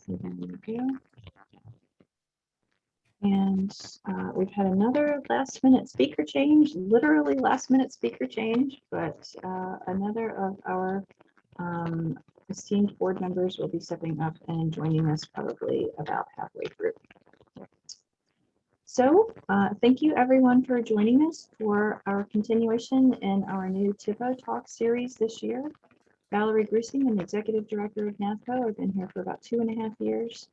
There we go. And we've had another last minute speaker change, literally last minute speaker change, but another of our esteemed board members will be stepping up and joining us probably about halfway through. So thank you everyone for joining us for our continuation in our new THPO talk series this year. Valerie Groosting, I'm the Executive Director of Navco. I've been here for about 2.5 years.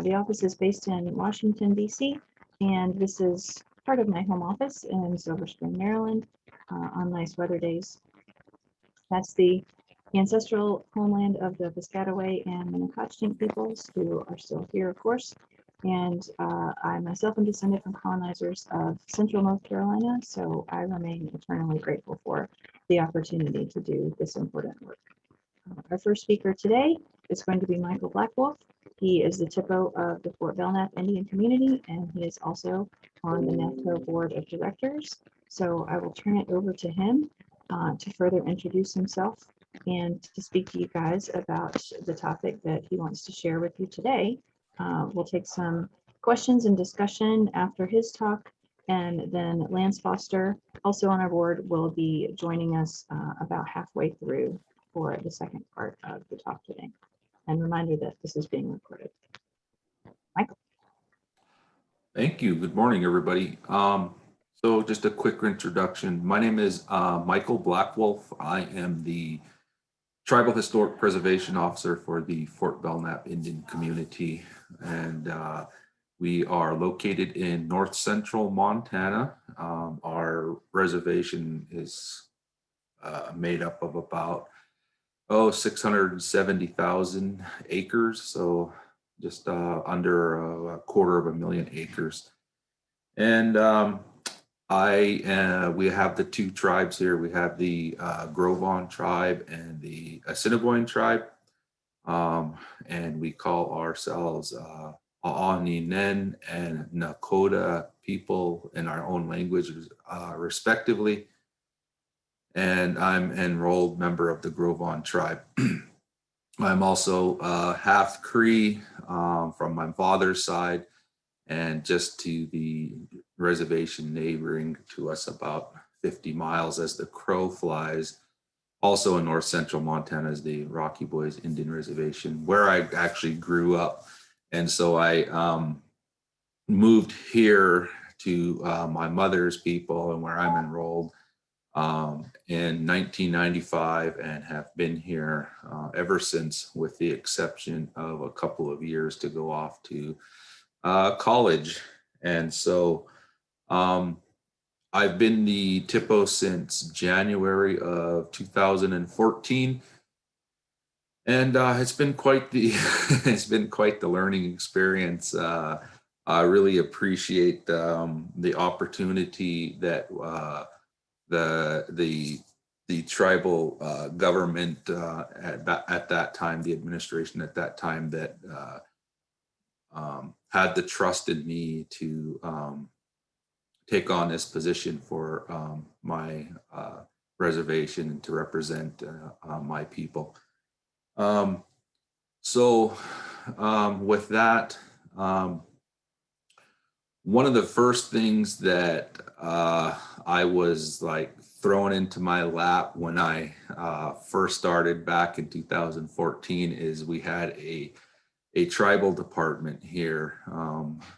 The office is based in Washington, D.C., and this is part of my home office in Silver Spring, Maryland, on nice weather days. That's the ancestral homeland of the Piscataway and Minneconjou peoples, who are still here, of course. And I myself am descended from colonizers of Central North Carolina, so I remain eternally grateful for the opportunity to do this important work. Our first speaker today is going to be Michael Blackwolf. He is the THPO of the Fort Belknap Indian community, and he is also on the Navco board of directors. So I will turn it over to him to further introduce himself and to speak to you guys about the topic that he wants to share with you today. We'll take some questions and discussion after his talk, and then Lance Foster, also on our board, will be joining us about halfway through for the second part of the talk today. And reminder that this is being recorded. Michael. Thank you. Good morning, everybody. So just a quick introduction. My name is Michael Blackwolf. I am the Tribal Historic Preservation Officer for the Fort Belknap Indian community. And we are located in north central Montana. Our reservation is made up of about 670,000 acres, so just under 250,000 acres. And we have the two tribes here. We have the Grovan tribe and the Assiniboine tribe, and we call ourselves Aoninen and Nakota people in our own languages, respectively. And I'm an enrolled member of the Grovan tribe. I'm also half Cree from my father's side, and just to the reservation neighboring to us about 50 miles as the crow flies, also in north central Montana, is the Rocky Boys Indian Reservation, where I actually grew up. And so I moved here to my mother's people and where I'm enrolled in 1995, and have been here ever since, with the exception of a couple of years to go off to college. And so I've been the THPO since January of 2014. And it's been quite the learning experience. I really appreciate the opportunity that the tribal government at that time, the administration at that time, that had the trust in me to take on this position for my reservation and to represent my people. With that, one of the first things that I was like thrown into my lap when I first started back in 2014 is we had a tribal department here,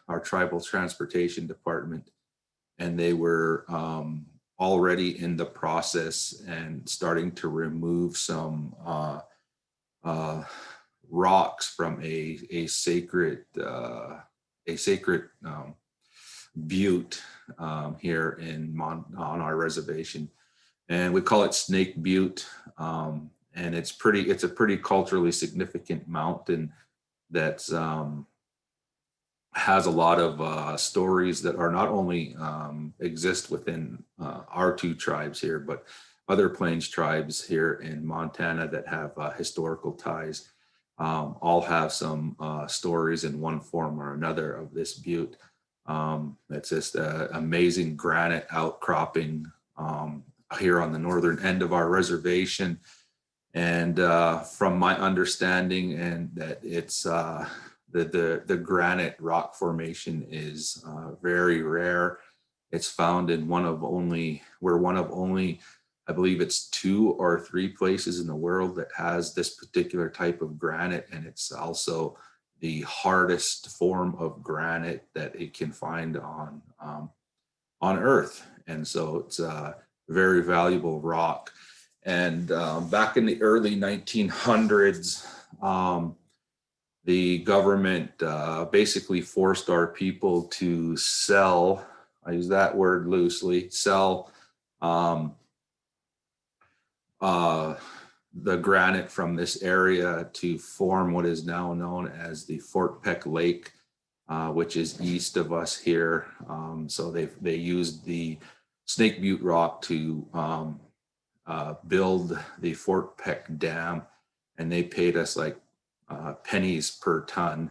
our tribal transportation department, and they were already in the process and starting to remove some rocks from a sacred butte here on our reservation, and we call it Snake Butte. And it's a pretty culturally significant mountain that has a lot of stories that are not only exist within our two tribes here, but other Plains tribes here in Montana that have historical ties. All have some stories in one form or another of this butte. It's just an amazing granite outcropping here on the northern end of our reservation. And from my understanding, and that it's the granite rock formation is very rare. It's found in one of only, I believe it's 2 or 3 places in the world that has this particular type of granite. And it's also the hardest form of granite that it can find on Earth. And so it's a very valuable rock. And back in the early 1900s, the government basically forced our people to sell, I use that word loosely, sell the granite from this area to form what is now known as the Fort Peck Lake, which is east of us here. So they used the Snake Butte rock to build the Fort Peck Dam, and they paid us like pennies per ton.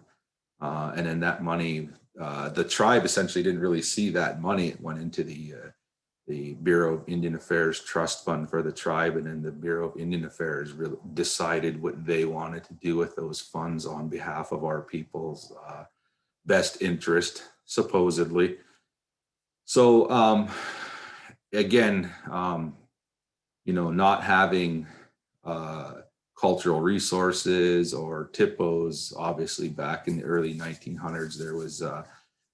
And then that money, the tribe essentially didn't really see that money. It went into the Bureau of Indian Affairs trust fund for the tribe, and then the Bureau of Indian Affairs really decided what they wanted to do with those funds on behalf of our people's best interest, supposedly. So again, not having cultural resources or THPOs, obviously back in the early 1900s, there was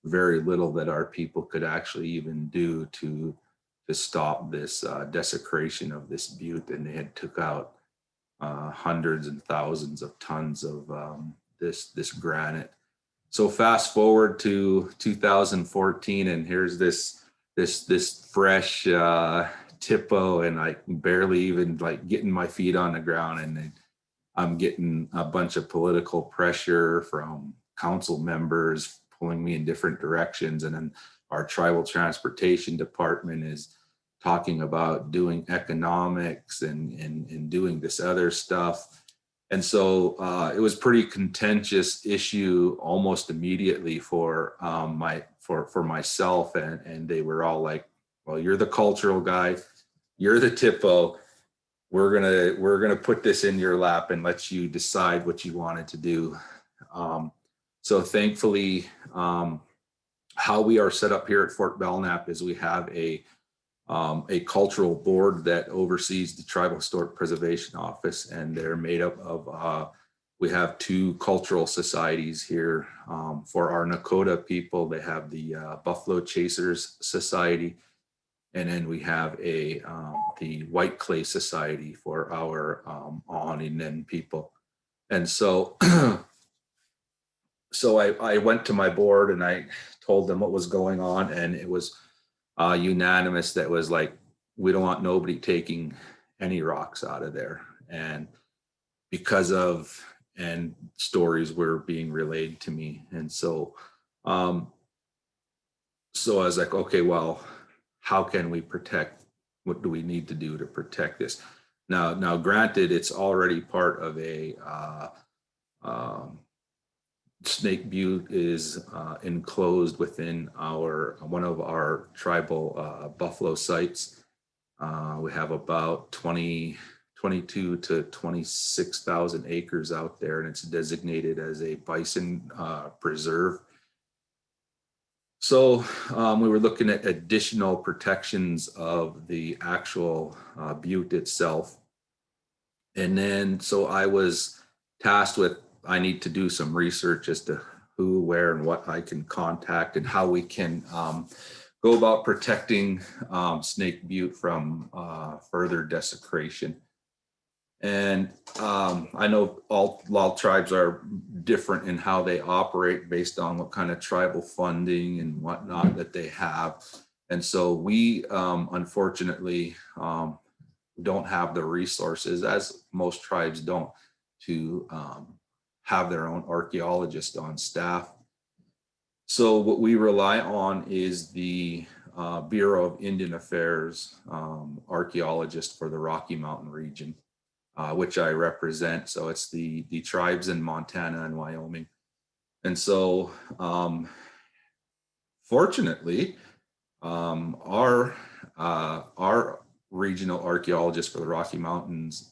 very little that our people could actually even do to stop this desecration of this butte. And they had took out hundreds and thousands of tons of this granite. So fast forward to 2014, and here's this fresh THPO, and I barely even like getting my feet on the ground, and I'm getting a bunch of political pressure from council members pulling me in different directions, and then our tribal transportation department is talking about doing economics and doing this other stuff. And so it was pretty contentious issue almost immediately for myself, and they were all like, well, you're the cultural guy, you're the THPO, we're gonna put this in your lap and let you decide what you wanted to do. So thankfully, how we are set up here at Fort Belknap is we have a cultural board that oversees the Tribal Historic Preservation Office, and they're made up of, we have 2 cultural societies here. For our Nakota people, they have the Buffalo Chasers Society, and then we have the White Clay Society for our Ahninan people. And so, so I went to my board and I told them what was going on, and it was unanimous that was like, we don't want nobody taking any rocks out of there. And because of, and stories were being relayed to me. And so, so I was like, okay, well, how can we protect? What do we need to do to protect this? Now, granted, it's already part of a Snake Butte is enclosed within one of our tribal buffalo sites. We have about 22 to 26,000 acres out there, and it's designated as a bison preserve. So we were looking at additional protections of the actual butte itself. And then, so I was tasked with, I need to do some research as to who, where, and what I can contact and how we can go about protecting Snake Butte from further desecration. And I know all tribes are different in how they operate based on what kind of tribal funding and whatnot that they have. And so we unfortunately don't have the resources, as most tribes don't, to have their own archaeologist on staff. So what we rely on is the Bureau of Indian Affairs archaeologist for the Rocky Mountain region, which I represent. So it's the tribes in Montana and Wyoming. And so fortunately, our regional archaeologist for the Rocky Mountains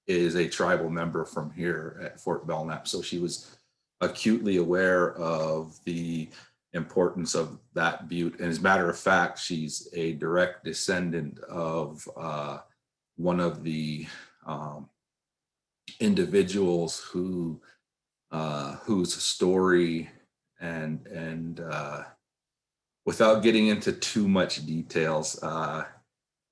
is a tribal member from here at Fort Belknap. So she was acutely aware of the importance of that butte. And as a matter of fact, she's a direct descendant of one of the individuals whose story and without getting into too much details,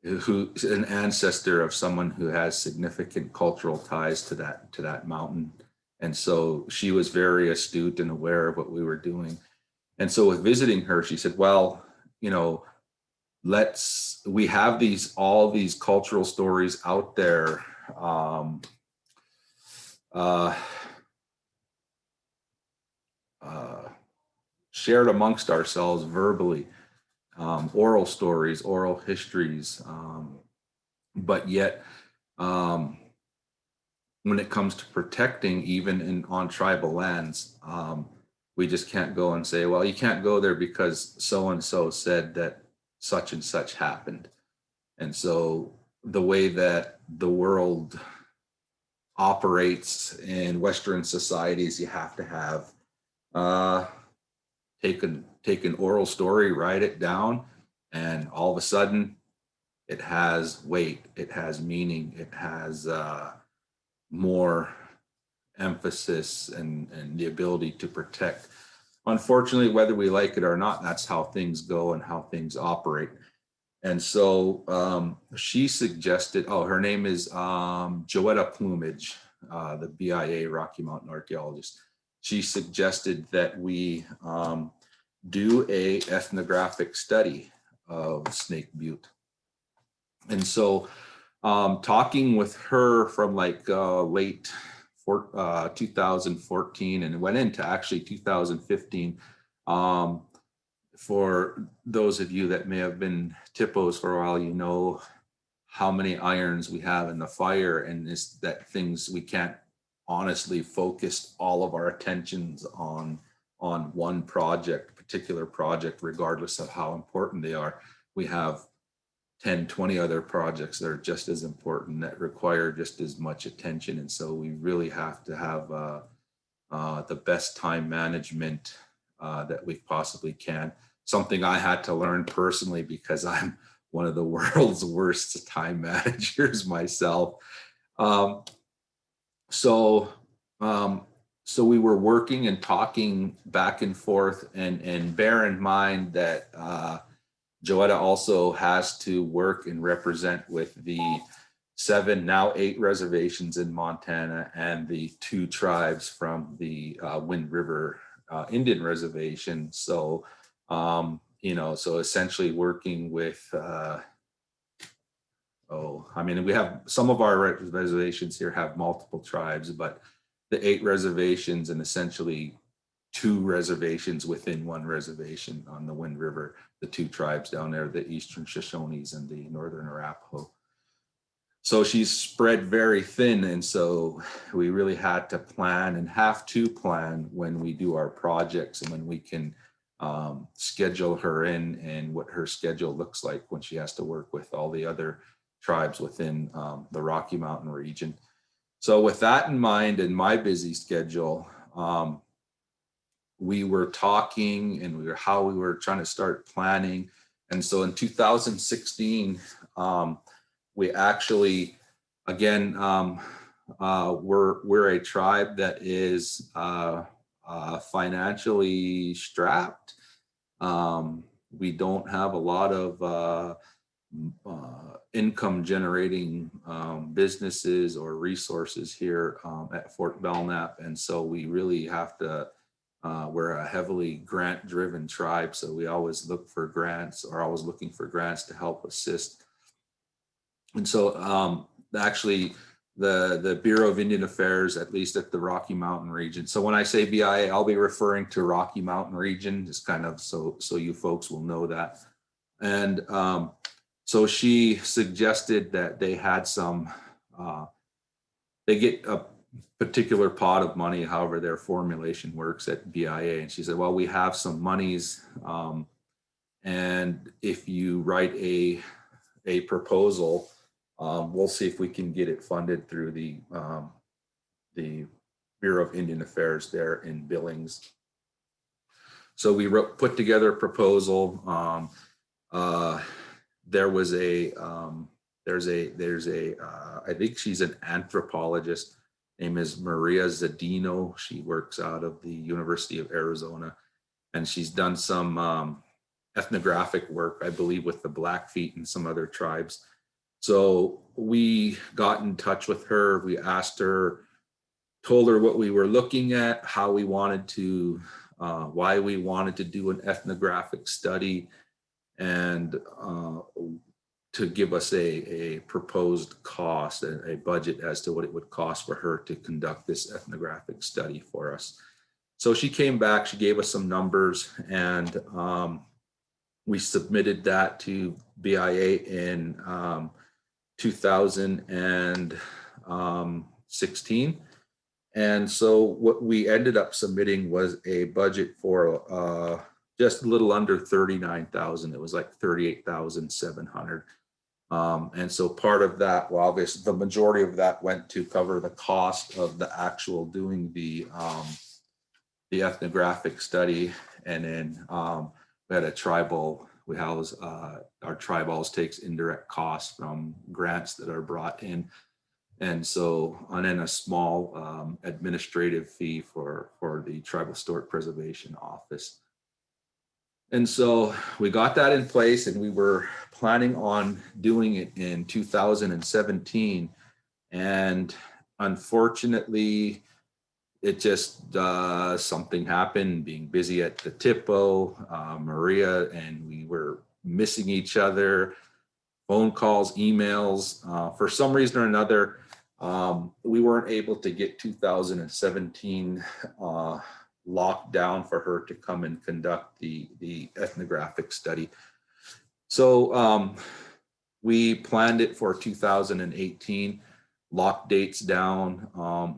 who's an ancestor of someone who has significant cultural ties to that mountain. And so she was very astute and aware of what we were doing. And so with visiting her, she said, well, you know, we have all these cultural stories out there. Shared amongst ourselves verbally, oral stories, oral histories, but yet when it comes to protecting, even on tribal lands, we just can't go and say, well, you can't go there because so and so said that such and such happened. And so the way that the world operates in Western societies, you have to have take an oral story, write it down, and all of a sudden it has weight, it has meaning, it has more emphasis and the ability to protect. Unfortunately, whether we like it or not, that's how things go and how things operate. And so she suggested, her name is Joetta Plumage, the BIA Rocky Mountain archaeologist. She suggested that we do a ethnographic study of Snake Butte. And so talking with her from like late 2014 and it went into actually 2015, for those of you that may have been THPOs for a while, you know how many irons we have in the fire, and it's that things we can't honestly focus all of our attentions on one particular project, regardless of how important they are. We have 10, 20 other projects that are just as important, that require just as much attention. And so we really have to have the best time management that we possibly can. Something I had to learn personally because I'm one of the world's worst time managers myself. So we were working and talking back and forth, and bear in mind that Joetta also has to work and represent with the 7, now 8 reservations in Montana and the 2 tribes from the Wind River Indian Reservation. So, so essentially working with, we have some of our reservations here have multiple tribes, but the 8 reservations and essentially 2 reservations within 1 reservation on the Wind River, the 2 tribes down there, the Eastern Shoshones and the Northern Arapaho. So she's spread very thin. And so we really had to plan and have to plan when we do our projects and when we can schedule her in and what her schedule looks like when she has to work with all the other tribes within the Rocky Mountain region. So with that in mind and my busy schedule, we were talking and how we were trying to start planning. And so in 2016, we actually, again, we're a tribe that is financially strapped. We don't have a lot of income generating businesses or resources here at Fort Belknap. And so we really have to, we're a heavily grant driven tribe. So we always look for grants, or always looking for grants to help assist. And so actually the Bureau of Indian Affairs, at least at the Rocky Mountain region. So when I say BIA, I'll be referring to Rocky Mountain region, just kind of so you folks will know that. And so she suggested that they had some, they get a particular pot of money, however their formulation works at BIA. And she said, well, we have some monies. And if you write a proposal We'll see if we can get it funded through the Bureau of Indian Affairs there in Billings. So we put together a proposal. There was I think she's an anthropologist. Name is Maria Zadino. She works out of the University of Arizona, and she's done some ethnographic work, I believe, with the Blackfeet and some other tribes. So we got in touch with her. We asked her, told her what we were looking at, how we wanted to, why we wanted to do an ethnographic study, and to give us a proposed cost, a budget as to what it would cost for her to conduct this ethnographic study for us. So she came back, she gave us some numbers, and we submitted that to BIA in 2016. And so what we ended up submitting was a budget for just a little under 39,000. It was like 38,700. And so part of that, well, obviously the majority of that went to cover the cost of the actual doing the ethnographic study. And then we had a tribal, we house, our tribe always takes indirect costs from grants that are brought in. And so, and then a small administrative fee for the Tribal Historic Preservation Office. And so we got that in place, and we were planning on doing it in 2017. And unfortunately, it just, something happened, being busy at the THPO, Maria, and we were missing each other, phone calls, emails. For some reason or another, we weren't able to get 2017 locked down for her to come and conduct the ethnographic study. So we planned it for 2018, locked dates down,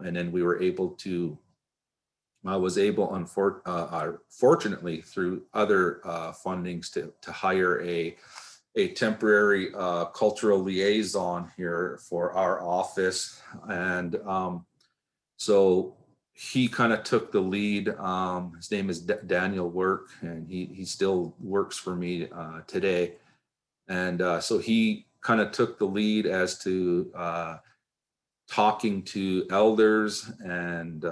and then we were able to, I was able, fortunately, through other fundings to hire a temporary cultural liaison here for our office. And so he kind of took the lead. His name is Daniel Work, and he still works for me today. And so he kind of took the lead as to talking to elders and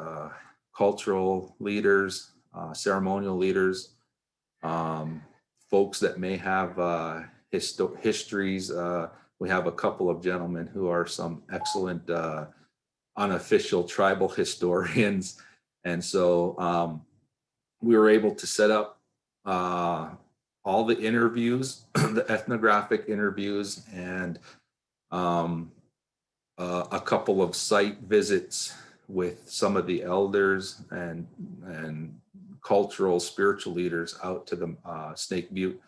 cultural leaders, ceremonial leaders, folks that may have histories. We have a couple of gentlemen who are some excellent unofficial tribal historians. And so we were able to set up all the interviews, the ethnographic interviews, and a couple of site visits with some of the elders and cultural, spiritual leaders out to the Snake Butte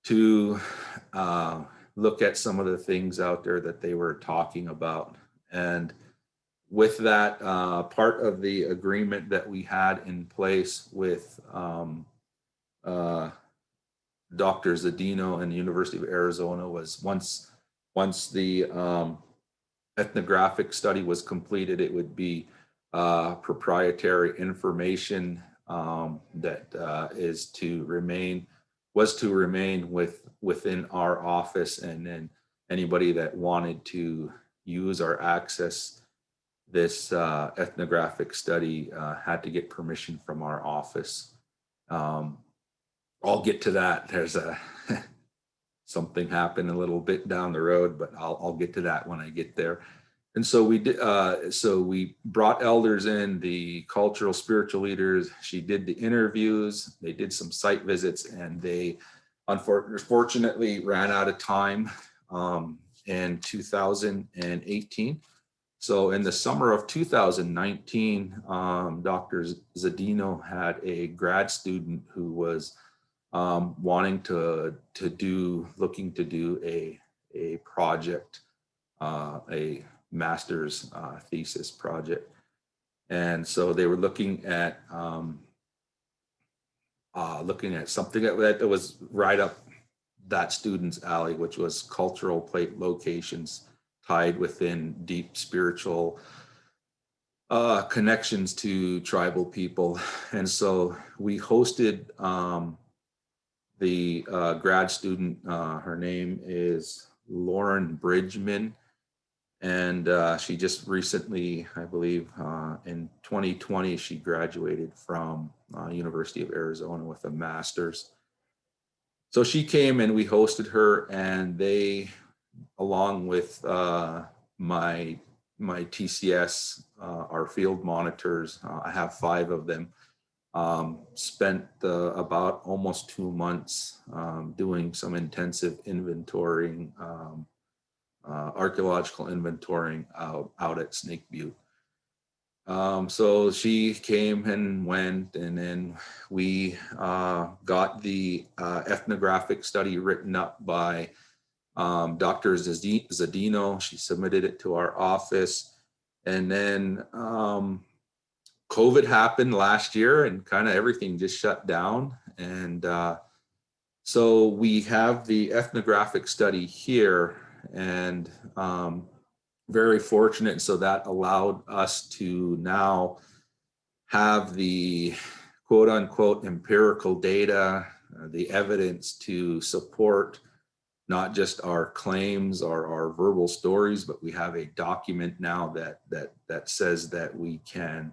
to look at some of the things out there that they were talking about. And with that, part of the agreement that we had in place with Dr. Zadino and the University of Arizona was once the ethnographic study was completed, it would be proprietary information that was to remain within our office, and then anybody that wanted to use or access this ethnographic study had to get permission from our office. I'll get to that. There's something happened a little bit down the road, but I'll get to that when I get there. And so we did. So we brought elders in, the cultural, spiritual leaders. She did the interviews. They did some site visits, and they unfortunately ran out of time in 2018. So in the summer of 2019, Dr. Zadino had a grad student who was looking to do a project, a master's thesis project. And so they were looking at something that was right up that student's alley, which was cultural plate locations tied within deep spiritual connections to tribal people. And so we hosted the grad student, her name is Lauren Bridgman, and she just recently, I believe, in 2020, she graduated from University of Arizona with a master's. So she came and we hosted her, and they, along with my TCS, our field monitors, I have 5 of them, spent about almost 2 months doing some intensive inventorying, archaeological inventorying out at Snake Butte. So she came and went, and then we got the ethnographic study written up by Dr. Zadino. She submitted it to our office, and then COVID happened last year, and kind of everything just shut down. And so we have the ethnographic study here, and very fortunate. So that allowed us to now have the quote unquote empirical data, the evidence to support not just our claims or our verbal stories, but we have a document now that says that we can,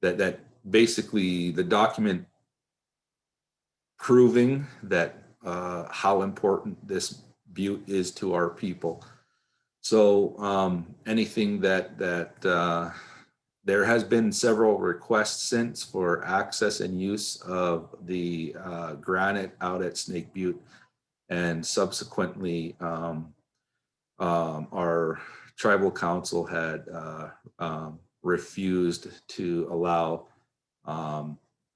that basically the document proving that how important this butte is to our people. So anything that there has been several requests since for access and use of the granite out at Snake Butte, and subsequently our tribal council had refused to allow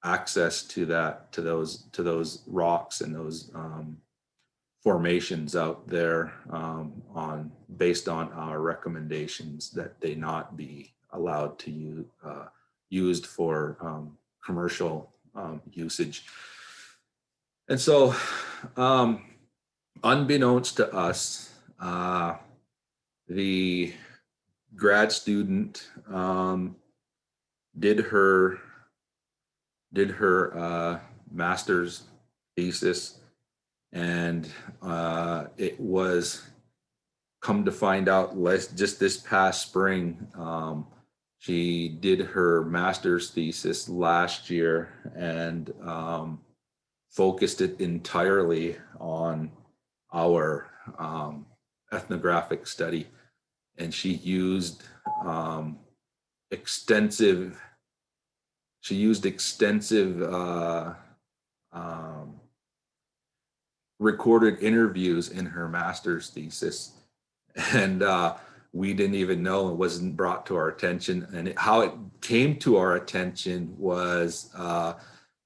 access to those rocks and those formations out there based on our recommendations that they not be allowed to use used for commercial usage. And so unbeknownst to us, the grad student did her master's thesis, and it was, come to find out, just this past spring, she did her master's thesis last year, and focused it entirely on our ethnographic study. And she used extensive recorded interviews in her master's thesis, and we didn't even know, it wasn't brought to our attention. And how it came to our attention was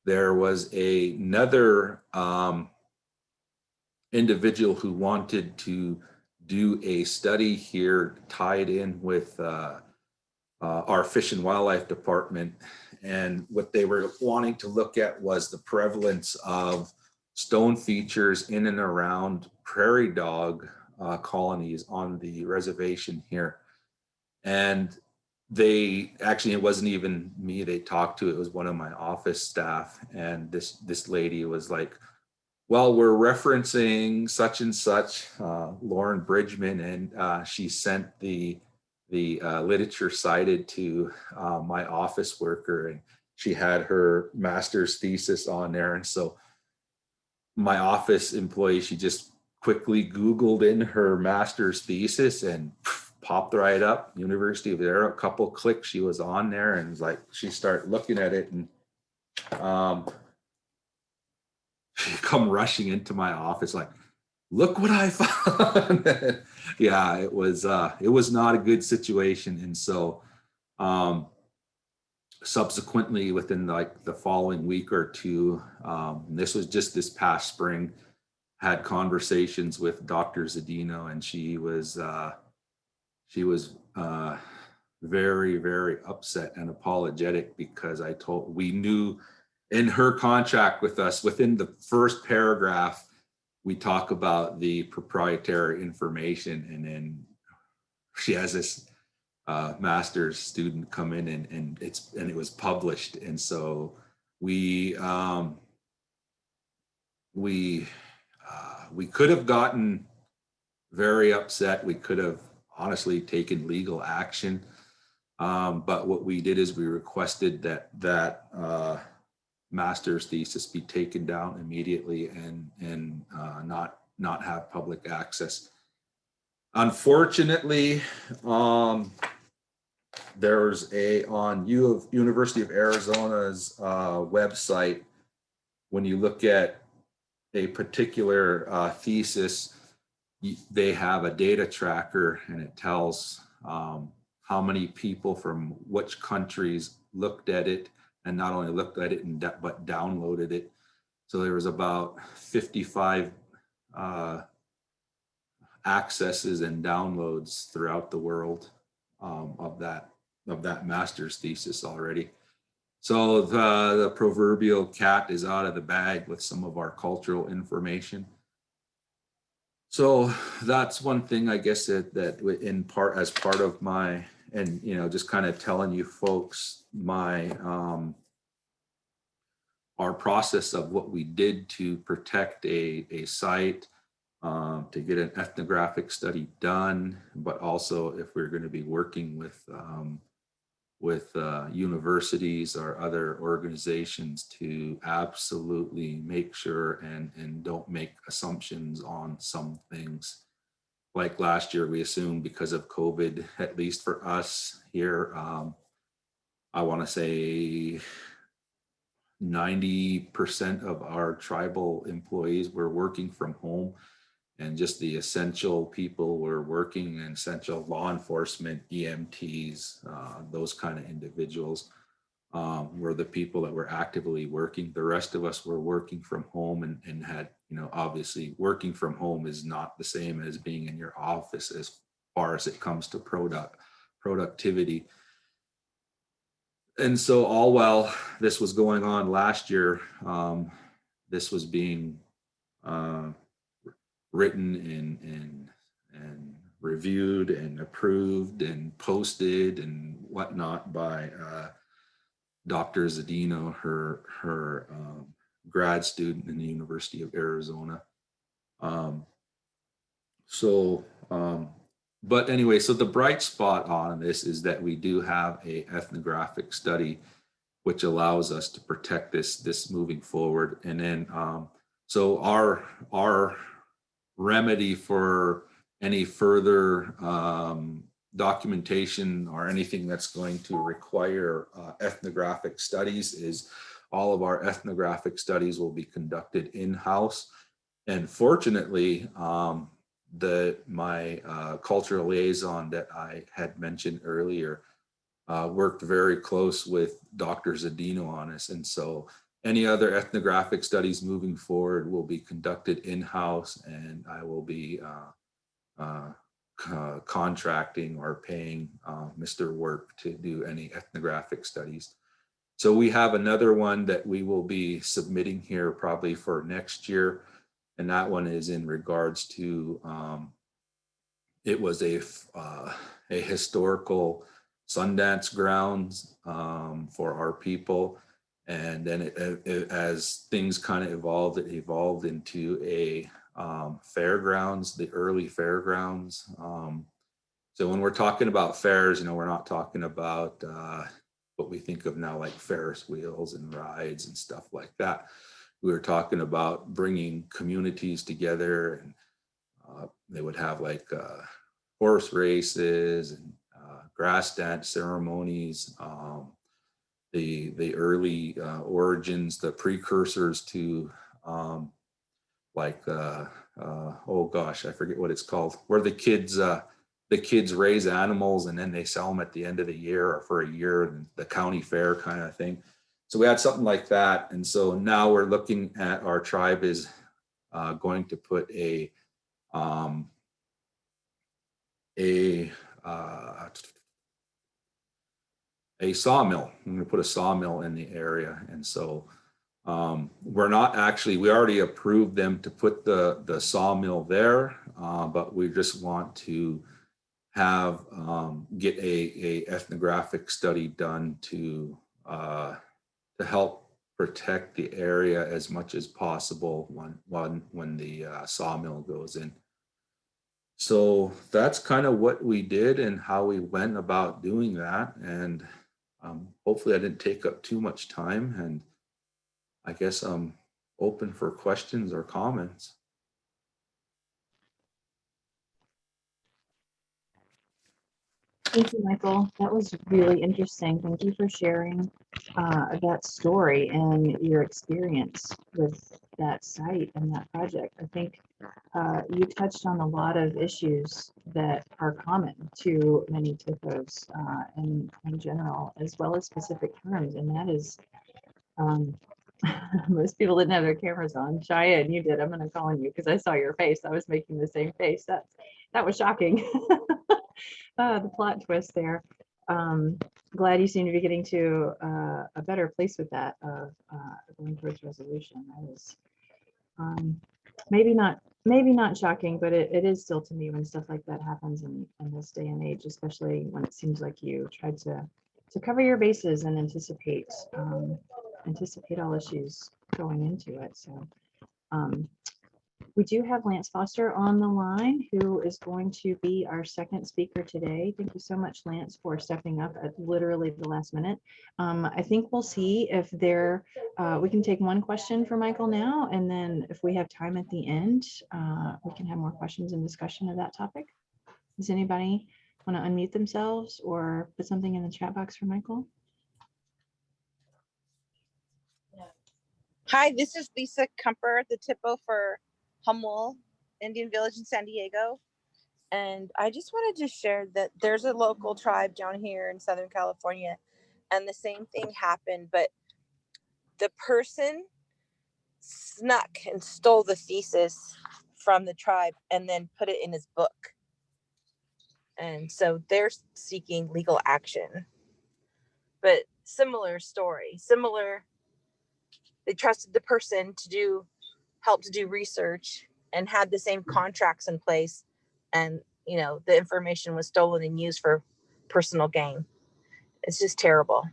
there was another individual who wanted to do a study here tied in with our Fish and Wildlife Department. And what they were wanting to look at was the prevalence of stone features in and around prairie dog colonies on the reservation here. And they actually, it wasn't even me they talked to, it was one of my office staff. And this lady was like, well, we're referencing such and such, Lauren Bridgman, and she sent the literature cited to my office worker, and she had her master's thesis on there. And so my office employee, she just quickly Googled in her master's thesis and popped right up, University of Arizona. A couple clicks, she was on there, and like she started looking at it, and she come rushing into my office like, look what I found. Yeah, it was not a good situation. And so subsequently, within like the following week or two, this was just this past spring, had conversations with Dr. Zadino, and she was very, very upset and apologetic, because we knew in her contract with us, within the first paragraph, we talk about the proprietary information, and then she has this master's student come in, and it was published, and so we could have gotten very upset. We could have honestly taken legal action, but what we did is we requested that master's thesis be taken down immediately and not have public access. Unfortunately, there's on University of Arizona's website, when you look at a particular thesis, they have a data tracker, and it tells how many people from which countries looked at it, and not only looked at it but downloaded it. So there was about 55 accesses and downloads throughout the world of that master's thesis already. So the proverbial cat is out of the bag with some of our cultural information. So that's one thing, I guess, that in part, as part of my, and just kind of telling you folks my our process of what we did to protect a site, to get an ethnographic study done, but also if we're going to be working with universities or other organizations to absolutely make sure and don't make assumptions on some things. Like last year, we assumed because of COVID, at least for us here, I want to say 90% of our tribal employees were working from home, and just the essential people were working, and essential law enforcement, EMTs, those kind of individuals were the people that were actively working. The rest of us were working from home, and had, obviously working from home is not the same as being in your office as far as it comes to productivity. And so all while this was going on last year, this was being written and reviewed and approved and posted and whatnot by Dr. Zadino, her grad student in the University of Arizona. But anyway, so the bright spot on this is that we do have a ethnographic study, which allows us to protect this moving forward. And then, so our remedy for any further documentation or anything that's going to require ethnographic studies is all of our ethnographic studies will be conducted in-house. And fortunately, my cultural liaison that I had mentioned earlier worked very close with Dr. Zadino on this. And so any other ethnographic studies moving forward will be conducted in-house, and I will be contracting or paying Mr. Work to do any ethnographic studies. So we have another one that we will be submitting here probably for next year. And that one is in regards to, it was a historical Sundance grounds for our people. And then as things kind of evolved, it evolved into a fairgrounds, the early fairgrounds. So when we're talking about fairs, we're not talking about what we think of now like Ferris wheels and rides and stuff like that. We were talking about bringing communities together, and they would have like horse races and grass dance ceremonies, the early origins, the precursors to oh gosh, I forget what it's called, where the kids raise animals and then they sell them at the end of the year or for a year, the county fair kind of thing. So we had something like that. And so now we're looking at, our tribe is going to put a sawmill. I'm going to put a sawmill in the area. And so We're not actually, we already approved them to put the sawmill there, but we just want to have, get a ethnographic study done to help protect the area as much as possible when the sawmill goes in. So that's kind of what we did and how we went about doing that. And hopefully I didn't take up too much time, and I guess I'm open for questions or comments. Thank you, Michael. That was really interesting. Thank you for sharing that story and your experience with that site and that project. I think you touched on a lot of issues that are common to many THPOs in general, as well as specific terms, and that is most people didn't have their cameras on. Cheyenne, you did. I'm going to call on you because I saw your face. I was making the same face. That was shocking. The plot twist there. Glad you seem to be getting to a better place with that of going towards resolution. That is maybe not shocking, but it is still to me when stuff like that happens in this day and age, especially when it seems like you tried to cover your bases and anticipate all issues going into it. So we do have Lance Foster on the line, who is going to be our second speaker today. Thank you so much, Lance, for stepping up at literally the last minute. I think we'll see if we can take one question for Michael now, and then if we have time at the end, we can have more questions and discussion of that topic. Does anybody want to unmute themselves or put something in the chat box for Michael? Hi, this is Lisa Kumper, the THPO for Hummel Indian Village in San Diego. And I just wanted to share that there's a local tribe down here in Southern California, and the same thing happened, but the person snuck and stole the thesis from the tribe and then put it in his book. And so they're seeking legal action. But similar story, they trusted the person to help to do research and had the same contracts in place, and the information was stolen and used for personal gain. It's just terrible.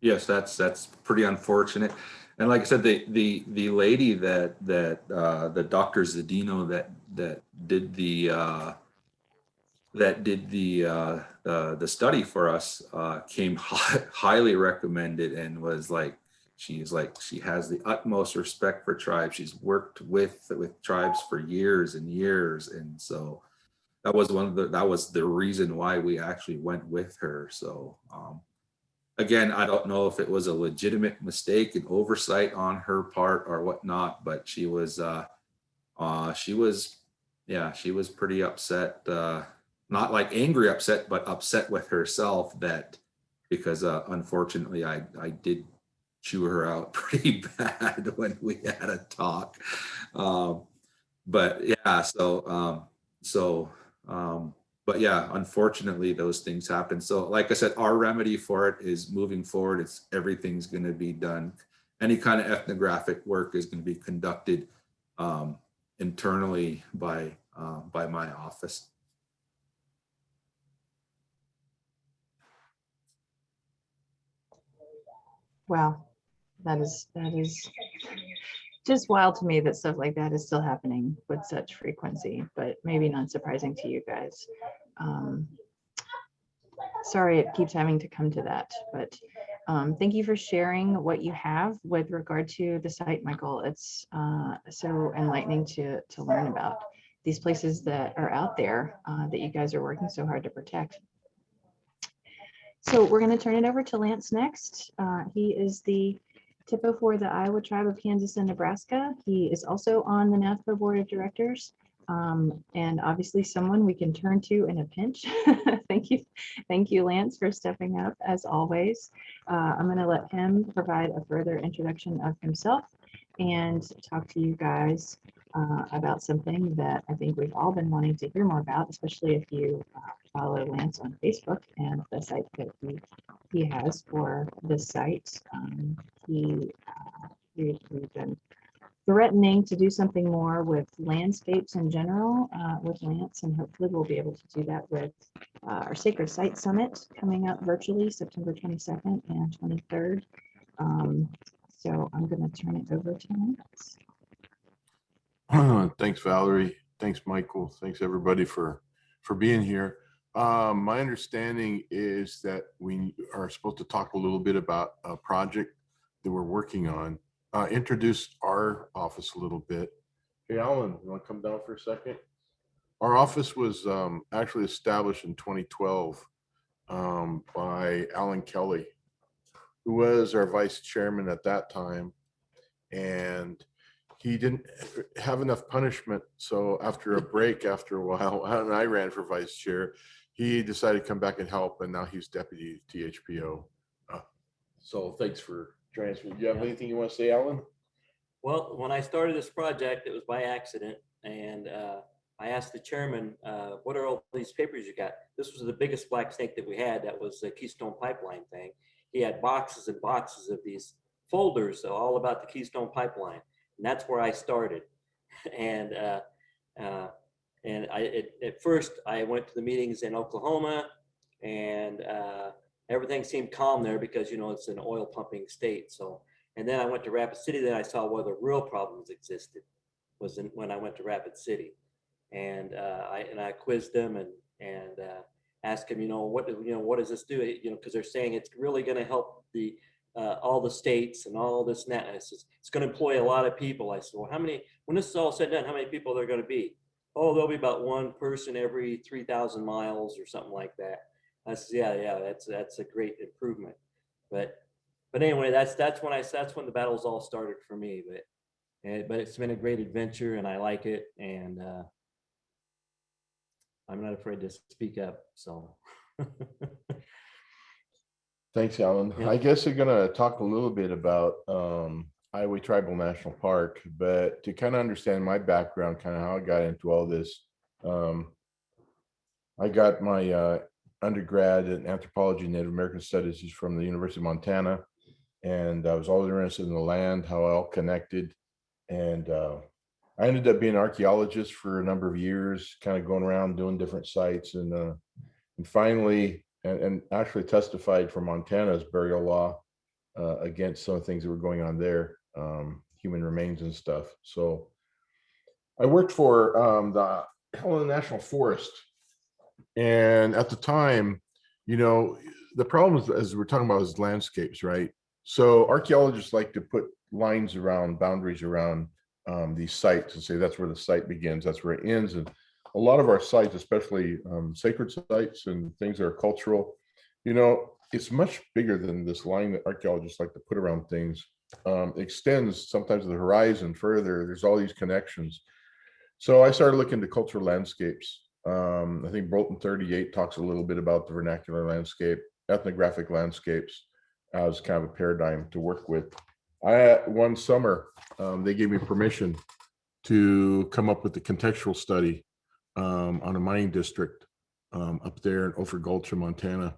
Yes, that's pretty unfortunate. And like I said, the lady that the Dr. Zadino that did the study for us came highly recommended, and was like, she has the utmost respect for tribes. She's worked with tribes for years and years, and so that was the reason why we actually went with her. So again, I don't know if it was a legitimate mistake and oversight on her part or whatnot, but she was pretty upset. Not like angry upset, but upset with herself because unfortunately I did chew her out pretty bad when we had a talk. But yeah, but yeah, unfortunately those things happen. So like I said, our remedy for it is moving forward. Everything's going to be done. Any kind of ethnographic work is going to be conducted internally by my office. Wow, that is just wild to me that stuff like that is still happening with such frequency, but maybe not surprising to you guys. Sorry it keeps having to come to that, but thank you for sharing what you have with regard to the site, Michael. It's so enlightening to learn about these places that are out there that you guys are working so hard to protect. So we're going to turn it over to Lance next. He is the THPO for the Iowa Tribe of Kansas and Nebraska. He is also on the Navco Board of Directors, and obviously someone we can turn to in a pinch. Thank you, Lance, for stepping up as always. I'm going to let him provide a further introduction of himself and talk to you guys about something that I think we've all been wanting to hear more about, especially if you follow Lance on Facebook and the site that he has for this site. We've been threatening to do something more with landscapes in general with Lance, and hopefully we'll be able to do that with our Sacred Site Summit coming up virtually September 22nd and 23rd. So I'm going to turn it over to Lance. Thanks, Valerie. Thanks, Michael. Thanks, everybody, for being here. My understanding is that we are supposed to talk a little bit about a project that we're working on. Introduce our office a little bit. Hey, Alan, you want to come down for a second? Our office was actually established in 2012 by Alan Kelly, who was our vice chairman at that time. And he didn't have enough punishment. So after a break, after a while, and I ran for vice chair, he decided to come back and help. And now he's deputy THPO. So thanks for joining us. Do you have anything you want to say, Alan? Well, when I started this project, it was by accident. And I asked the chairman, what are all these papers you got? This was the biggest black snake that we had. That was the Keystone Pipeline thing. He had boxes and boxes of these folders all about the Keystone Pipeline. And that's where I started. And at first I went to the meetings in Oklahoma, and everything seemed calm there because, you know, it's an oil pumping state. So, and then I went to Rapid City. Then I saw where the real problems existed was when I went to Rapid City, and I quizzed them and asked them, what does this do? You know, because they're saying it's really going to help the all the states and all this and that. And it's going to employ a lot of people. I said, well, when this is all said and done, how many people are there going to be? Oh, there'll be about one person every 3,000 miles or something like that. I said, yeah, that's a great improvement. But anyway, that's when the battles all started for me. But it's been a great adventure, and I like it, and I'm not afraid to speak up. So. Thanks, Alan. Yeah. I guess we're gonna talk a little bit about Iowa Tribal National Park, but to kind of understand my background, kind of how I got into all this, I got my undergrad in anthropology and Native American studies from the University of Montana, and I was always interested in the land, how it all connected, and I ended up being an archaeologist for a number of years, kind of going around doing different sites, and finally. And actually testified for Montana's burial law against some of the things that were going on there, human remains and stuff. So I worked for the Helena National Forest. And at the time, you know, the problem is, as we're talking about, is landscapes, right? So archaeologists like to put lines around, boundaries around these sites and say that's where the site begins, that's where it ends. And a lot of our sites, especially sacred sites and things that are cultural, you know, it's much bigger than this line that archaeologists like to put around things. Extends sometimes the horizon further. There's all these connections. So I started looking to cultural landscapes. I think Bolton 38 talks a little bit about the vernacular landscape, ethnographic landscapes as kind of a paradigm to work with. One summer, they gave me permission to come up with a contextual study on a mining district up there in Ophir Gulch in Montana.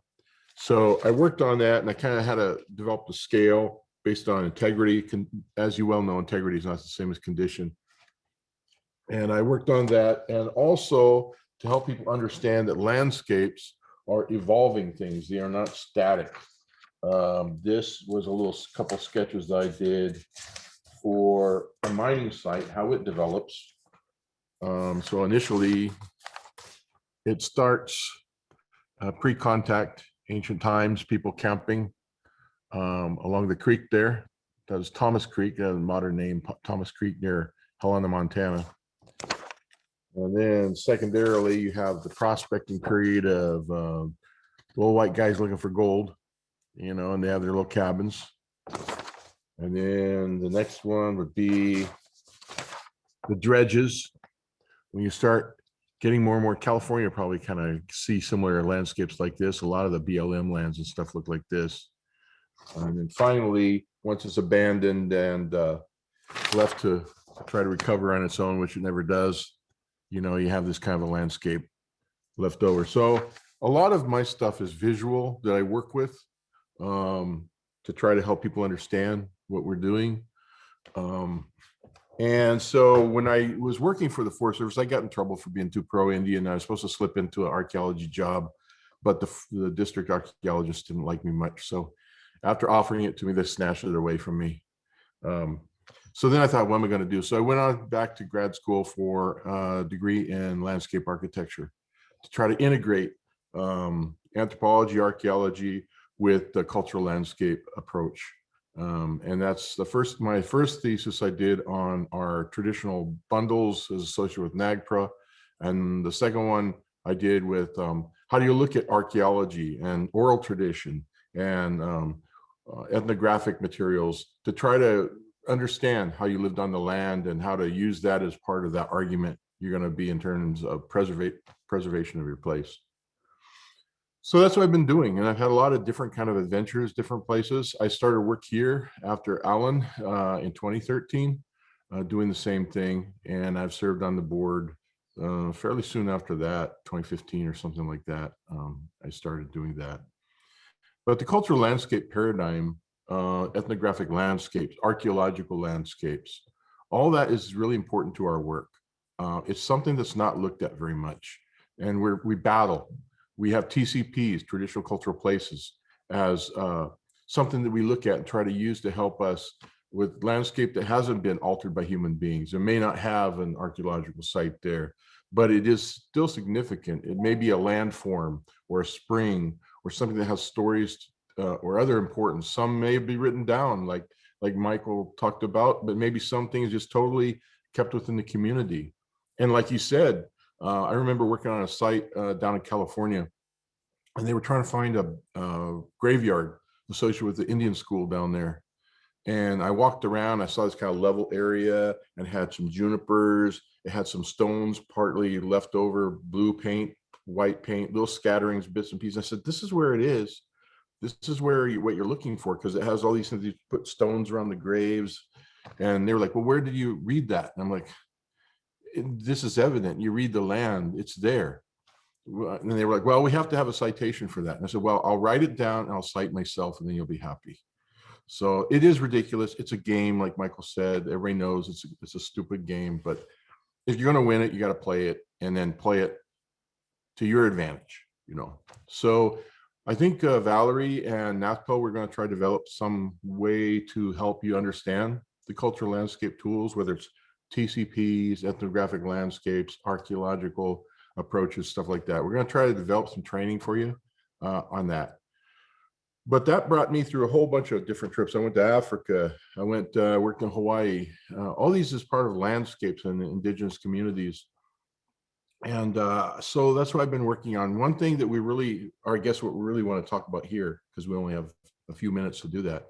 So I worked on that, and I kind of had to develop a scale based on integrity. As you well know, integrity is not the same as condition. And I worked on that, and also to help people understand that landscapes are evolving things. They are not static. This was a couple sketches that I did for a mining site, how it develops. So initially, it starts pre-contact, ancient times, people camping along the creek there. That was Thomas Creek, a modern name, Thomas Creek near Helena, Montana. And then secondarily, you have the prospecting period of little white guys looking for gold, you know, and they have their little cabins. And then the next one would be the dredges. When you start getting more and more, California probably kind of see similar landscapes like this. A lot of the BLM lands and stuff look like this. And then finally, once it's abandoned and left to try to recover on its own, which it never does, you know, you have this kind of a landscape left over. So a lot of my stuff is visual that I work with to try to help people understand what we're doing. And so when I was working for the Forest Service, I got in trouble for being too pro-Indian. I was supposed to slip into an archaeology job, but the district archaeologist didn't like me much. So after offering it to me, they snatched it away from me. So then I thought, what am I going to do? So I went on back to grad school for a degree in landscape architecture to try to integrate anthropology, archaeology with the cultural landscape approach. And that's my first thesis I did on our traditional bundles as associated with NAGPRA. And the second one I did with how do you look at archaeology and oral tradition and ethnographic materials to try to understand how you lived on the land and how to use that as part of that argument you're going to be in terms of preservation of your place. So that's what I've been doing. And I've had a lot of different kind of adventures, different places. I started work here after Alan in 2013, doing the same thing. And I've served on the board fairly soon after that, 2015 or something like that. I started doing that. But the cultural landscape paradigm, ethnographic landscapes, archaeological landscapes, all that is really important to our work. It's something that's not looked at very much. And we battle. We have TCPs, traditional cultural places, as something that we look at and try to use to help us with landscape that hasn't been altered by human beings. It may not have an archaeological site there, but it is still significant. It may be a landform or a spring or something that has stories or other importance. Some may be written down like Michael talked about, but maybe some things just totally kept within the community. And like you said, I remember working on a site down in California, and they were trying to find a graveyard associated with the Indian school down there. And I walked around, I saw this kind of level area and had some junipers. It had some stones, partly left over, blue paint, white paint, little scatterings, bits and pieces. I said, this is where it is. This is where what you're looking for, because it has all these things. You put stones around the graves. And they were like, well, where did you read that? And I'm like, this is evident. You read the land, it's there. And they were like, well, we have to have a citation for that. And I said, well, I'll write it down and I'll cite myself and then you'll be happy. So it is ridiculous. It's a game, like Michael said. Everybody knows it's a stupid game, but if you're going to win it, you got to play it and then play it to your advantage, you know. So I think Valerie and Navco, we're going to try to develop some way to help you understand the cultural landscape tools, whether it's TCPs, ethnographic landscapes, archaeological approaches, stuff like that. We're going to try to develop some training for you on that. But that brought me through a whole bunch of different trips. I went to Africa. I went worked in Hawaii. All these is part of landscapes and indigenous communities. And so that's what I've been working on. One thing that we really, or I guess what we really want to talk about here, because we only have a few minutes to do that,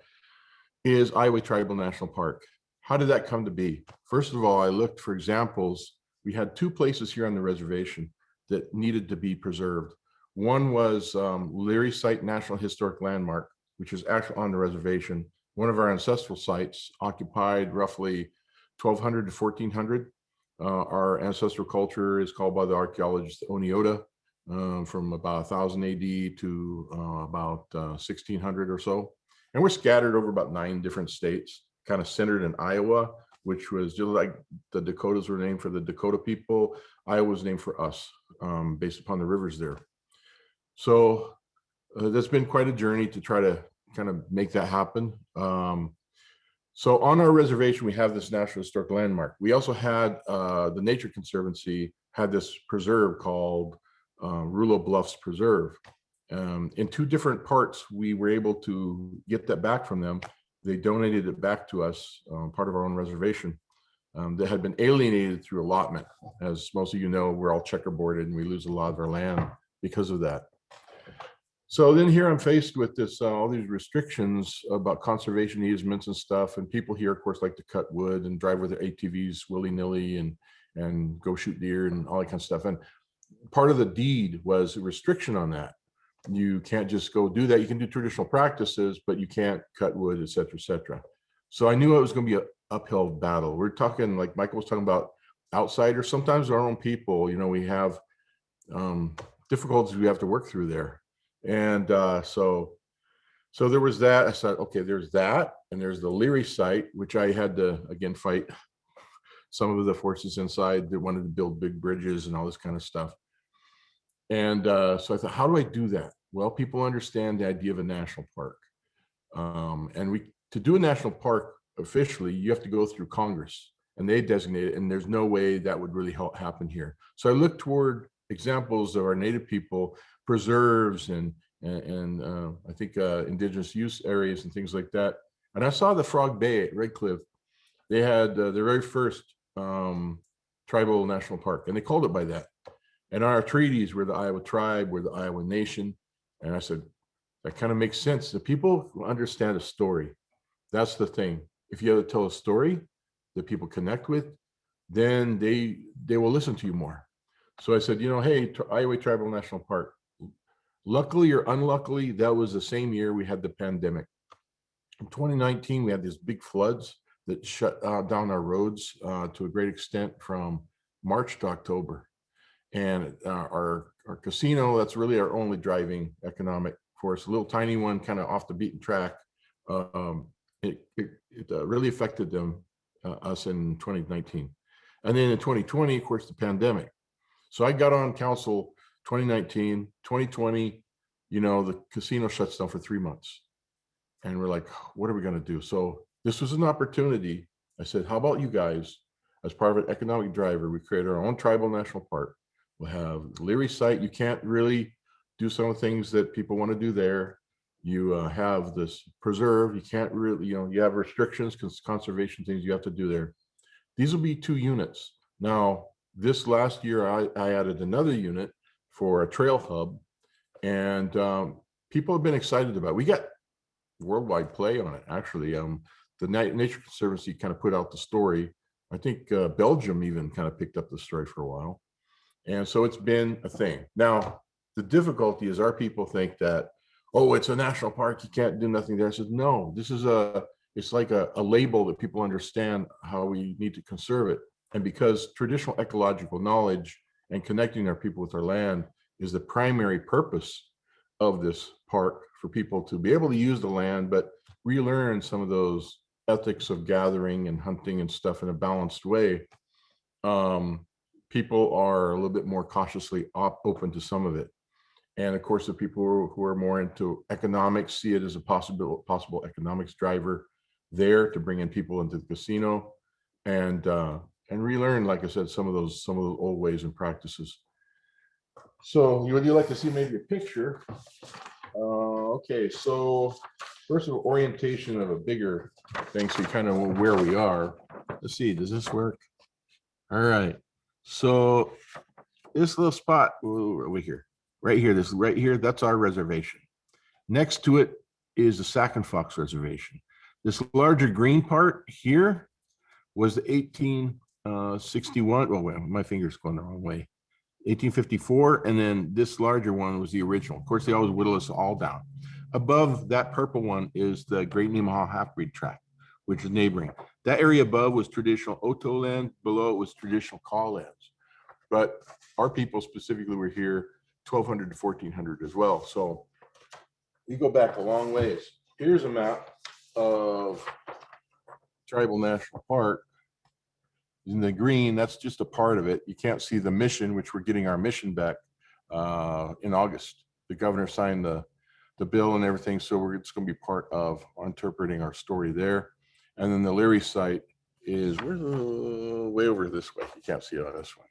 is Iowa Tribal National Park. How did that come to be? First of all, I looked for examples. We had two places here on the reservation that needed to be preserved. One was Leary Site National Historic Landmark, which is actually on the reservation. One of our ancestral sites occupied roughly 1200 to 1400. Our ancestral culture is called by the archaeologist Oneota from about 1000 AD to about 1600 or so. And we're scattered over about 9 different states, kind of centered in Iowa, which was just like the Dakotas were named for the Dakota people. Iowa was named for us based upon the rivers there. So that's been quite a journey to try to kind of make that happen. So on our reservation, we have this National Historic Landmark. We also had the Nature Conservancy had this preserve called Rulo Bluffs Preserve. In 2 different parts, we were able to get that back from them. They donated it back to us, part of our own reservation that had been alienated through allotment. As most of you know, we're all checkerboarded and we lose a lot of our land because of that. So then here I'm faced with this, all these restrictions about conservation easements and stuff. And people here, of course, like to cut wood and drive with their ATVs willy-nilly and go shoot deer and all that kind of stuff. And part of the deed was a restriction on that. You can't just go do that. You can do traditional practices, but you can't cut wood, et cetera, et cetera. So I knew it was going to be uphill battle. We're talking, like Michael was talking about, outsiders, sometimes our own people, you know, we have difficulties we have to work through there. And so there was that. I said, okay, there's that. And there's the Leary site, which I had to, again, fight some of the forces inside that wanted to build big bridges and all this kind of stuff. And so I thought, how do I do that? Well, people understand the idea of a national park. And to do a national park officially, you have to go through Congress and they designate it. And there's no way that would really happen here. So I looked toward examples of our native people, preserves and I think indigenous use areas and things like that. And I saw the Frog Bay at Red Cliff. They had their very first tribal national park, and they called it by that. And our treaties were the Iowa tribe, we're the Iowa nation. And I said, that kind of makes sense. The people who understand a story, that's the thing. If you have to tell a story that people connect with, then they will listen to you more. So I said, you know, hey, Iowa Tribal National Park. Luckily or unluckily, that was the same year we had the pandemic. In 2019, we had these big floods that shut down our roads to a great extent from March to October. And our casino, that's really our only driving economic force, a little tiny one kind of off the beaten track. It really affected us in 2019. And then in 2020, of course, the pandemic. So I got on council 2019, 2020, you know, the casino shuts down for 3 months. And we're like, what are we going to do? So this was an opportunity. I said, how about you guys, as part of an economic driver, we create our own tribal national park. We'll have the Leary site. You can't really do some of the things that people want to do there. You have this preserve. You can't really, you know, you have restrictions, conservation things you have to do there. These will be 2 units. Now, this last year, I added another unit for a trail hub, and people have been excited about it. We got worldwide play on it, actually. The Nature Conservancy kind of put out the story. I think Belgium even kind of picked up the story for a while. And so it's been a thing. Now, the difficulty is our people think that, oh, it's a national park, you can't do nothing there. I said, no, this is it's like a label that people understand how we need to conserve it. And because traditional ecological knowledge and connecting our people with our land is the primary purpose of this park, for people to be able to use the land, but relearn some of those ethics of gathering and hunting and stuff in a balanced way. People are a little bit more cautiously open to some of it. And of course, the people who are more into economics see it as a possible economics driver there to bring in people into the casino and relearn, like I said, some of those old ways and practices. So would you like to see maybe a picture? Okay, so first of all, orientation of a bigger thing, so you kind of know where we are. Let's see, does this work? All right, so this little spot over here, right here, this right here, that's our reservation. Next to it is the Sac and Fox Reservation. This larger green part here was the 1861. Oh, wait, my finger's going the wrong way. 1854, and then this larger one was the original. Of course, they always whittle us all down. Above that purple one is the Great Nemaha Half-Breed Tract, which is neighboring. That area above was traditional Oto land, below it was traditional Kaw lands. But our people specifically were here 1200 to 1400 as well. So you go back a long ways. Here's a map of Tribal National Park. In the green, that's just a part of it. You can't see the mission, which we're getting our mission back in August. The governor signed the bill and everything, so it's going to be part of interpreting our story there. And then the Leary site is way over this way. You can't see it on this one.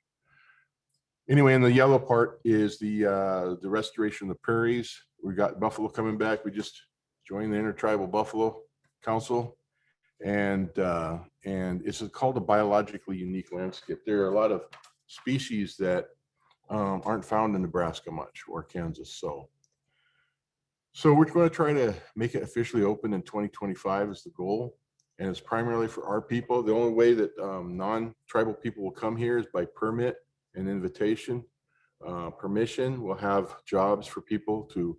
Anyway, and the yellow part is the restoration of the prairies. We got buffalo coming back. We just joined the Intertribal Buffalo Council. And it's called a biologically unique landscape. There are a lot of species that aren't found in Nebraska much, or Kansas. So we're going to try to make it officially open in 2025 is the goal. And it's primarily for our people. The only way that non-tribal people will come here is by permit and invitation. Permission. We'll have jobs for people to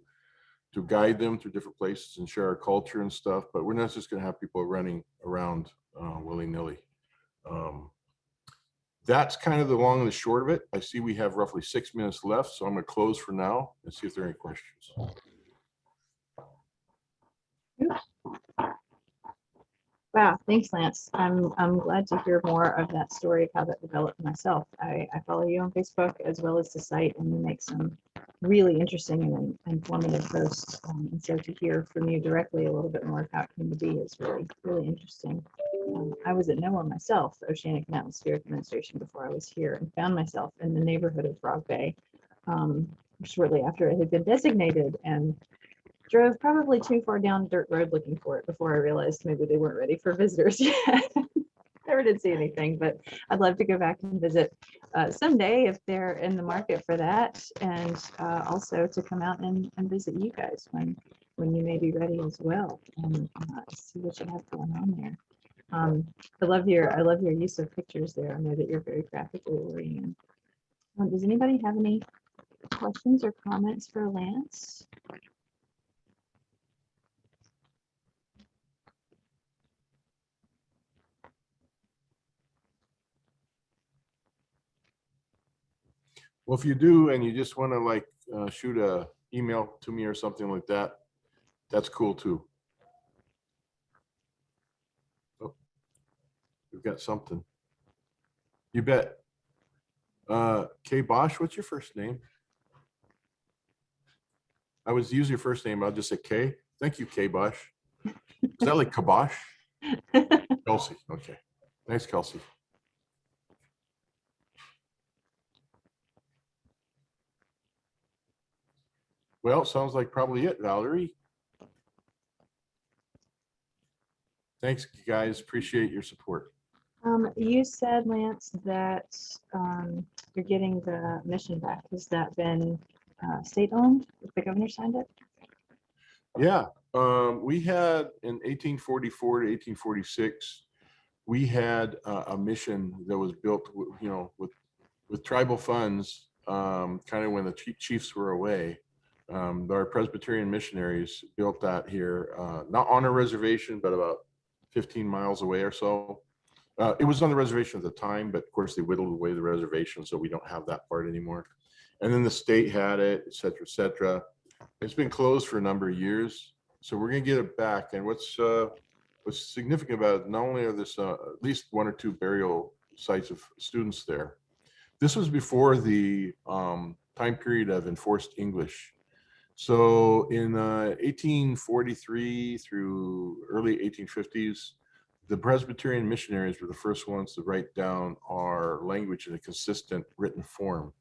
guide them through different places and share our culture and stuff. But we're not just going to have people running around willy-nilly. That's kind of the long and the short of it. I see we have roughly 6 minutes left, so I'm going to close for now and see if there are any questions. Wow, thanks, Lance. I'm glad to hear more of that story of how that developed myself. I follow you on Facebook as well as the site, and you make some really interesting and informative posts. And so to hear from you directly a little bit more of how it came to be is really, really interesting. I was at NOAA myself, Oceanic and Atmospheric Administration, before I was here, and found myself in the neighborhood of Frog Bay shortly after it had been designated, and drove probably too far down dirt road looking for it before I realized maybe they weren't ready for visitors yet. Never did see anything, but I'd love to go back and visit someday if they're in the market for that, and also to come out and visit you guys when you may be ready as well, and see what you have going on there. I love your use of pictures there. I know that you're very graphically oriented. Does anybody have any questions or comments for Lance? Well, if you do, and you just want to like shoot a email to me or something like that, that's cool too. Oh, we've got something. You bet. Kay Bosch, what's your first name? I was use your first name. I'll just say Kay. Thank you, Kay Bosch. Is that like Kabosh? Kelsey. Okay. Thanks, Kelsey. Well, sounds like probably it, Valerie. Thanks, guys. Appreciate your support. You said, Lance, that you're getting the mission back. Has that been state-owned? The governor signed it? Yeah. We had in 1844 to 1846, we had a mission that was built, you know, with tribal funds, kind of when the chiefs were away. Our Presbyterian missionaries built that here, not on a reservation, but about 15 miles away or so. It was on the reservation at the time, but of course they whittled away the reservation, so we don't have that part anymore. And then the state had it, et cetera, et cetera. It's been closed for a number of years, so we're gonna get it back. And what's significant about it, not only are this at least 1 or 2 burial sites of students there. This was before the time period of enforced English. So in 1843 through early 1850s, the Presbyterian missionaries were the first ones to write down our language in a consistent written form.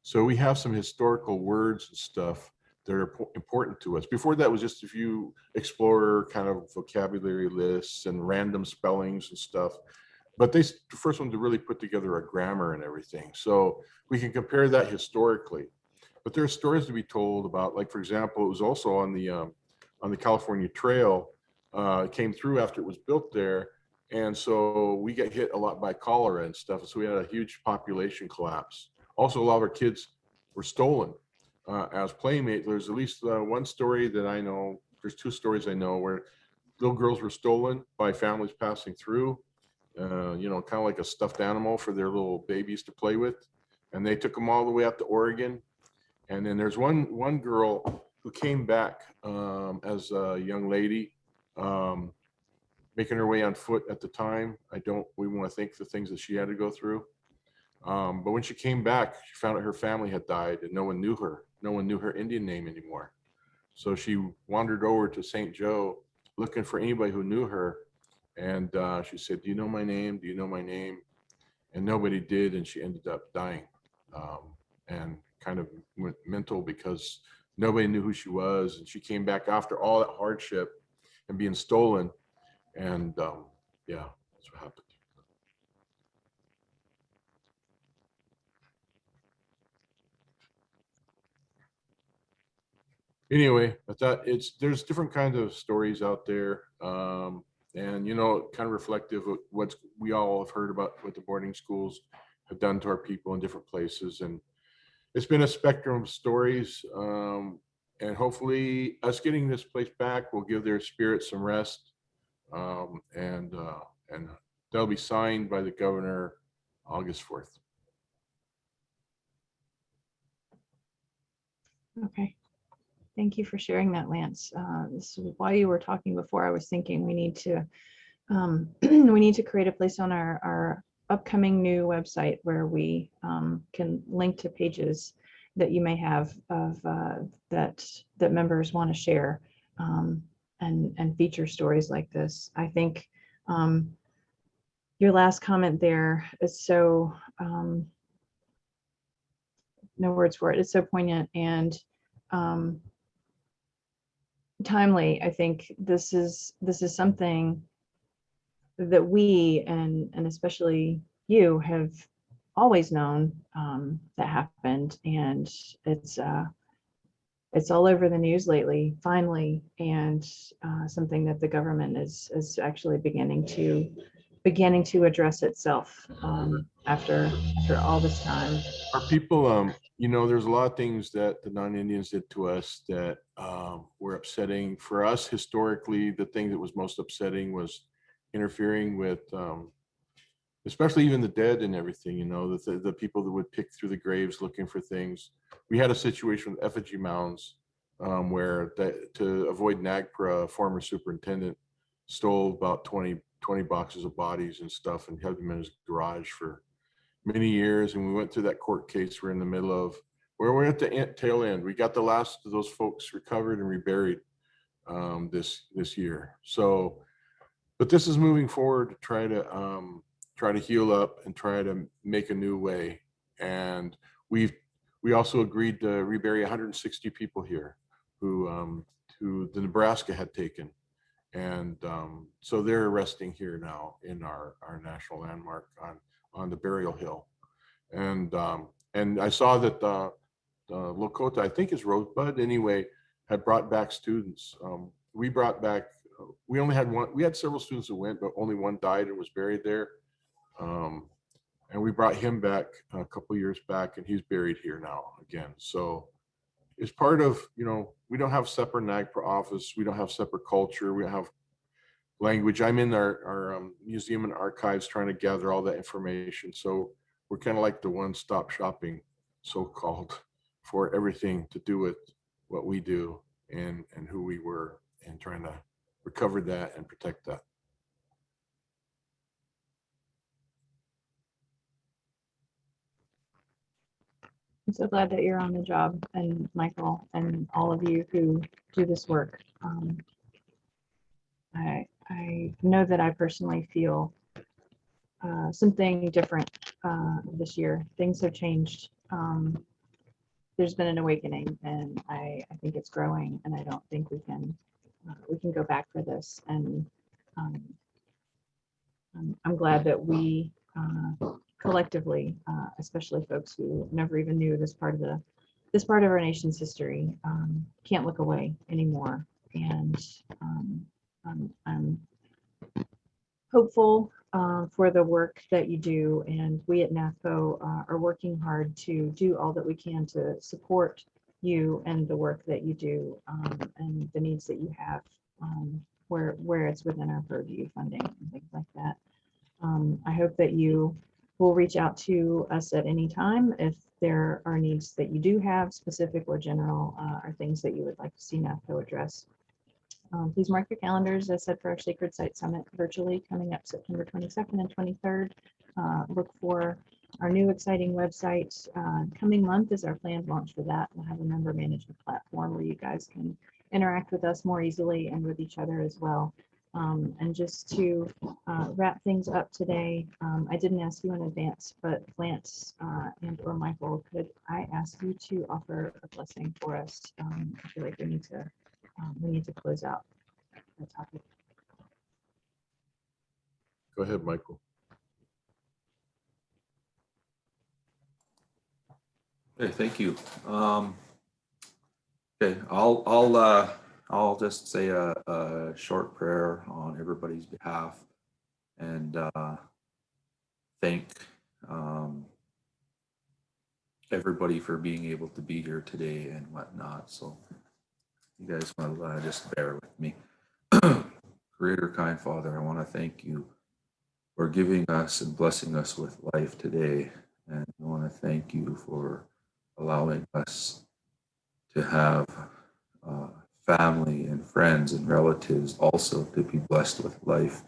So we have some historical words and stuff that are important to us. Before that was just a few explorer kind of vocabulary lists and random spellings and stuff. But they the first one to really put together a grammar and everything. So we can compare that historically. But there are stories to be told about, like, for example, it was also on the California Trail. It came through after it was built there. And so we get hit a lot by cholera and stuff. So we had a huge population collapse. Also, a lot of our kids were stolen as playmates. There's at least one story that I know. There's 2 stories I know where little girls were stolen by families passing through, you know, kind of like a stuffed animal for their little babies to play with. And they took them all the way up to Oregon. And then there's one girl who came back as a young lady, making her way on foot at the time. We want to think the things that she had to go through. But when she came back, she found out her family had died and no one knew her. No one knew her Indian name anymore. So she wandered over to St. Joe looking for anybody who knew her. And she said, "Do you know my name? Do you know my name?" And nobody did. And she ended up dying and kind of went mental because nobody knew who she was. And she came back after all that hardship and being stolen. And yeah, that's what happened. Anyway, I thought there's different kinds of stories out there, and you know, kind of reflective of what we all have heard about what the boarding schools have done to our people in different places. And it's been a spectrum of stories, and hopefully us getting this place back will give their spirits some rest. And they'll be signed by the governor August 4th. Okay. Thank you for sharing that, Lance. While you were talking before, I was thinking we need to we need to create a place on our upcoming new website where we can link to pages that you may have of that members want to share, and feature stories like this. I think your last comment there is so no words for it. It's so poignant and timely. I think this is something that we and especially you have always known that happened, and it's all over the news lately, finally, and something that the government is actually beginning to address itself after all this time. Our people, you know, there's a lot of things that the non-Indians did to us that were upsetting for us. Historically, the thing that was most upsetting was interfering with, especially even the dead and everything, you know, the people that would pick through the graves looking for things. We had a situation with effigy mounds where to avoid NAGPRA, a former superintendent stole about 20 boxes of bodies and stuff and had them in his garage for many years. And we went through that court case we're in the middle of, where we're at the tail end. We got the last of those folks recovered and reburied this year. So, but this is moving forward to try to heal up and try to make a new way. And we also agreed to rebury 160 people here who the Nebraska had taken. And so they're resting here now in our national landmark on the burial hill. And I saw that the Lakota, I think it's Rosebud anyway, had brought back students. We brought back, we only had one, we had several students that went, but only one died and was buried there. And we brought him back a couple years back, and he's buried here now again. So it's part of, you know, we don't have separate NAGPRA office. We don't have separate culture. We don't have language. I'm in our museum and archives trying to gather all that information. So we're kind of like the one-stop shopping, so-called, for everything to do with what we do and who we were, and trying to recover that and protect that. I'm so glad that you're on the job, and Michael and all of you who do this work. I know that I personally feel something different this year. Things have changed. There's been an awakening, and I think it's growing, and I don't think we can go back for this. And I'm glad that we collectively, especially folks who never even knew this part of our nation's history, can't look away anymore. And I'm hopeful for the work that you do, and we at Navco are working hard to do all that we can to support you and the work that you do, and the needs that you have, where it's within our purview, funding and things like that. I hope that you will reach out to us at any time if there are needs that you do have, specific or general, or things that you would like to see Navco address. Please mark your calendars, as said, for our Sacred Site Summit virtually coming up September 22nd and 23rd. Look for our new exciting website. Coming month is our planned launch for that. We'll have a member management platform where you guys can interact with us more easily and with each other as well. And just to wrap things up today, I didn't ask you in advance, but Lance and or Michael, could I ask you to offer a blessing for us? I feel like we need to close out the topic. Go ahead, Michael. Okay, thank you. Okay, I'll just say a short prayer on everybody's behalf, and thank everybody for being able to be here today and whatnot. So you guys want to just bear with me. Creator, kind Father, I want to thank you for giving us and blessing us with life today. And I want to thank you for allowing us to have family and friends and relatives also to be blessed with life.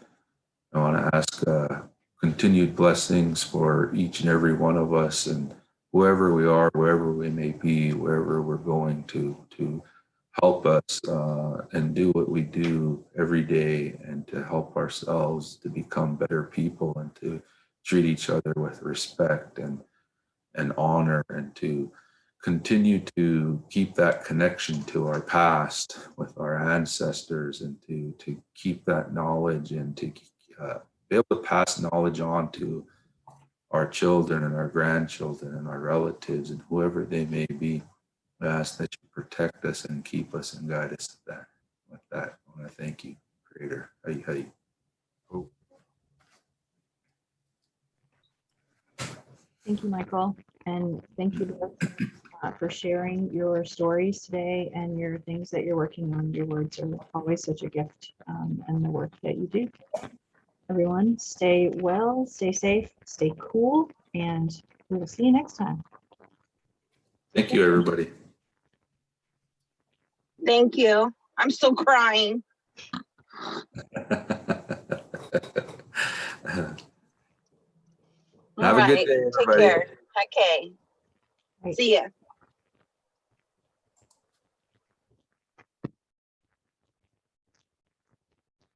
I want to ask continued blessings for each and every one of us, and whoever we are, wherever we may be, wherever we're going to help us and do what we do every day, and to help ourselves to become better people, and to treat each other with respect and honor, and to continue to keep that connection to our past with our ancestors, and to keep that knowledge, and to be able to pass knowledge on to our children and our grandchildren and our relatives and whoever they may be. I ask that you protect us and keep us and guide us to that. With that, I want to thank you, Creator. Hey. Oh. Thank you, Michael, and thank you both for sharing your stories today and your things that you're working on. Your words are always such a gift, and the work that you do. Everyone, stay well, stay safe, stay cool, and we will see you next time. Thank you, everybody. Thank you. I'm still crying. Have a good day, Take everybody. care. Okay. Right. See ya.